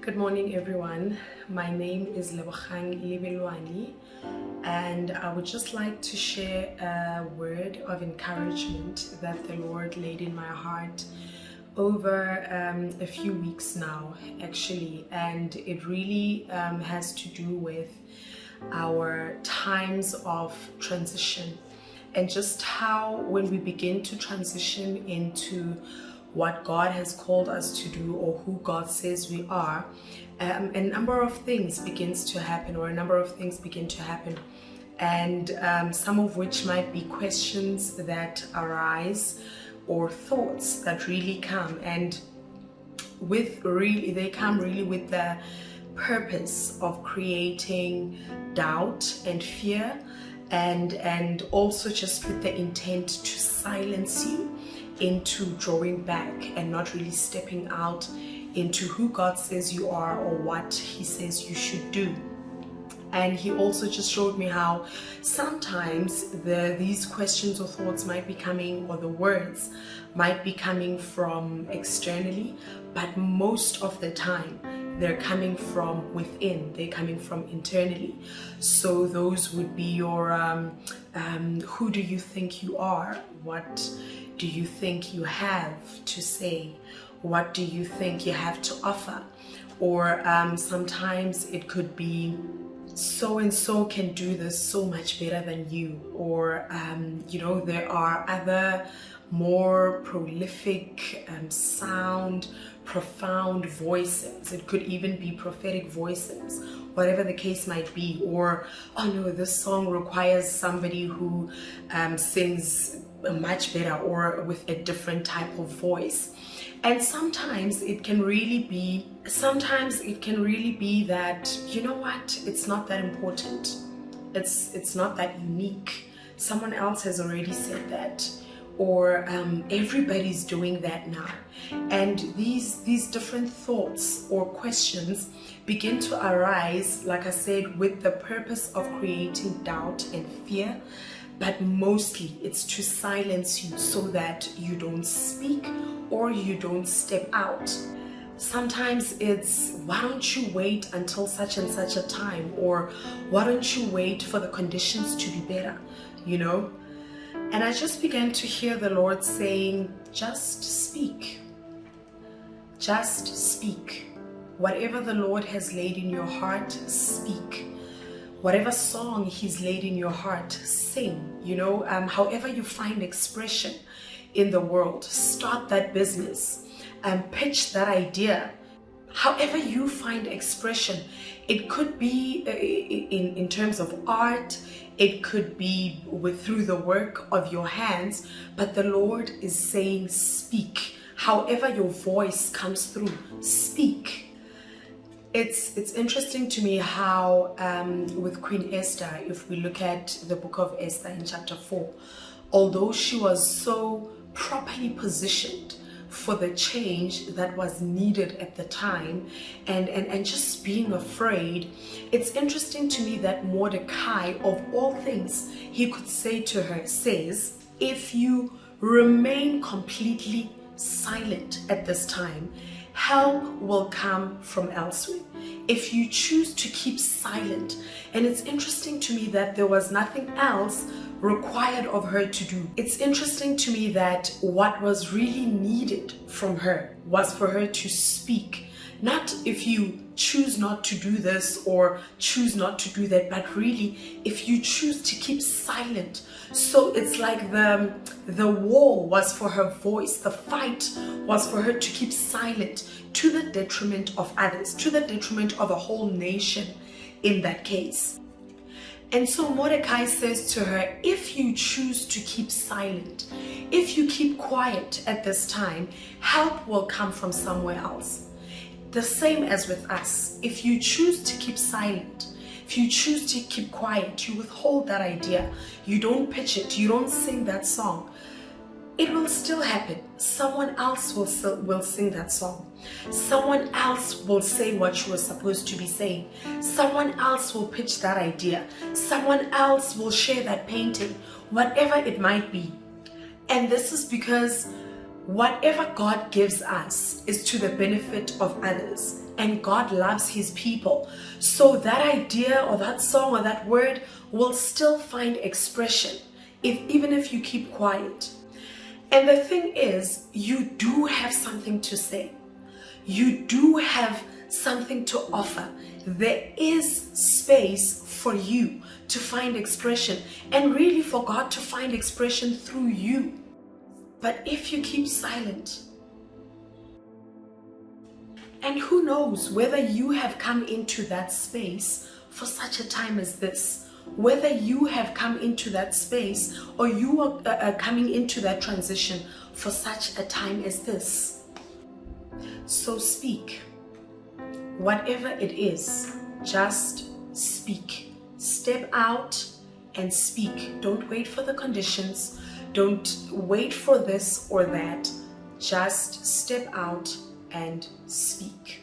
Good morning, everyone. My name is Lebogang Lebelwani, and I would just like to share a word of encouragement that the Lord laid in my heart over a few weeks now, actually, and it really has to do with our times of transition and just how when we begin to transition into what God has called us to do or who God says we are, a number of things begins to happen, or a number of things begin to happen, and some of which might be questions that arise or thoughts that really come, and they come really with the purpose of creating doubt and fear, and also just with the intent to silence you into drawing back and not really stepping out into who God says you are or what He says you should do. And He also just showed me how sometimes these questions or thoughts might be coming, or the words might be coming from externally, but most of the time they're coming from within, they're coming from internally. So those would be your who do you think you are? What do you think you have to say? What do you think you have to offer? Or sometimes it could be so and so can do this so much better than you, or there are other more prolific, sound, profound voices. It could even be prophetic voices, whatever the case might be. Or, oh no, this song requires somebody who sings much better or with a different type of voice. And sometimes it can really be that, you know what, it's not that important. It's not that unique. Someone else has already said that. Or everybody's doing that now. And these different thoughts or questions begin to arise, like I said, with the purpose of creating doubt and fear. But mostly it's to silence you so that you don't speak or you don't step out. Sometimes it's, why don't you wait until such and such a time? Or why don't you wait for the conditions to be better? And I just began to hear the Lord saying, just speak. Just speak. Whatever the Lord has laid in your heart, speak. Whatever song He's laid in your heart, sing. However you find expression in the world, start that business and pitch that idea. However you find expression, it could be in terms of art, it could be through the work of your hands, but the Lord is saying, speak. However your voice comes through, speak. It's interesting to me how with Queen Esther, if we look at the book of Esther in chapter 4, although she was so properly positioned for the change that was needed at the time, and just being afraid, it's interesting to me that Mordecai, of all things he could say to her, says, if you remain completely silent at this time, help will come from elsewhere. If you choose to keep silent. And it's interesting to me that there was nothing else required of her to do. It's interesting to me that what was really needed from her was for her to speak. Not if you choose not to do this or choose not to do that, but really if you choose to keep silent. So it's like the war was for her voice, the fight was for her to keep silent, to the detriment of others, to the detriment of a whole nation in that case. And so Mordecai says to her, if you choose to keep silent, if you keep quiet at this time, help will come from somewhere else. The same as with us. If you choose to keep silent, if you choose to keep quiet, you withhold that idea, you don't pitch it, you don't sing that song, it will still happen. Someone else will sing that song. Someone else will say what you were supposed to be saying. Someone else will pitch that idea. Someone else will share that painting, whatever it might be. And this is because whatever God gives us is to the benefit of others. and God loves his people. So that idea or that song or that word will still find expression even if you keep quiet. And the thing is, you do have something to say. You do have something to offer. There is space for you to find expression, and really for God to find expression through you. But if you keep silent, and who knows whether you have come into that space for such a time as this, whether you have come into that space or you are coming into that transition for such a time as this. So speak. Whatever it is, just speak. Step out and speak. Don't wait for the conditions. Don't wait for this or that. Just step out and speak.